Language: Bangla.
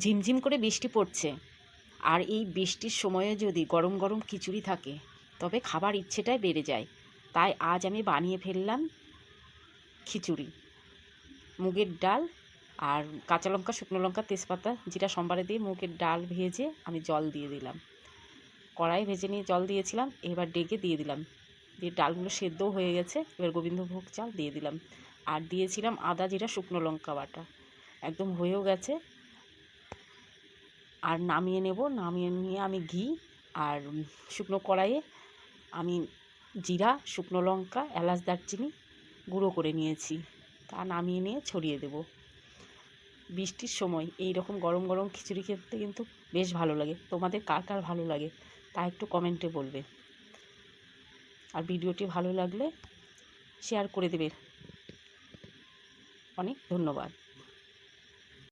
ঝিমঝিম করে বৃষ্টি পড়ছে, আর এই বৃষ্টির সময়ে যদি গরম গরম খিচুড়ি থাকে তবে খাবার ইচ্ছেটাই বেড়ে যায়। তাই আজ আমি বানিয়ে ফেললাম খিচুড়ি। মুগের ডাল আর কাঁচা লঙ্কা, শুকনো লঙ্কা, তেজপাতা, জিরা সম্বারে দিয়ে মুগের ডাল ভেজে আমি জল দিয়ে দিলাম। কড়াই ভেজে নিয়ে জল দিয়েছিলাম, এবার ডেকে দিয়ে দিলাম। দিয়ে ডালগুলো সেদ্ধও হয়ে গেছে, এবার গোবিন্দভোগ চাল দিয়ে দিলাম। আর দিয়েছিলাম আদা, জিরা, শুকনো লঙ্কা বাটা। একদম হয়েও গেছে। আর নামিয়ে নেব। নামিয়ে নিয়ে আমি ঘি আর শুকনো কড়াইয়ে আমি জিরা, শুকনো লঙ্কা, এলাচ, দারচিনি গুঁড়ো করে নিয়েছি। তা নামিয়ে নিয়ে ছড়িয়ে দেব। বৃষ্টির সময় এই রকম গরম গরম খিচুড়ি খেতে কিন্তু বেশ ভালো লাগে। তোমাদের কার কার ভালো লাগে তা একটু কমেন্টে বলবে। আর ভিডিওটি ভালো লাগলে শেয়ার করে দেবে। অনেক ধন্যবাদ।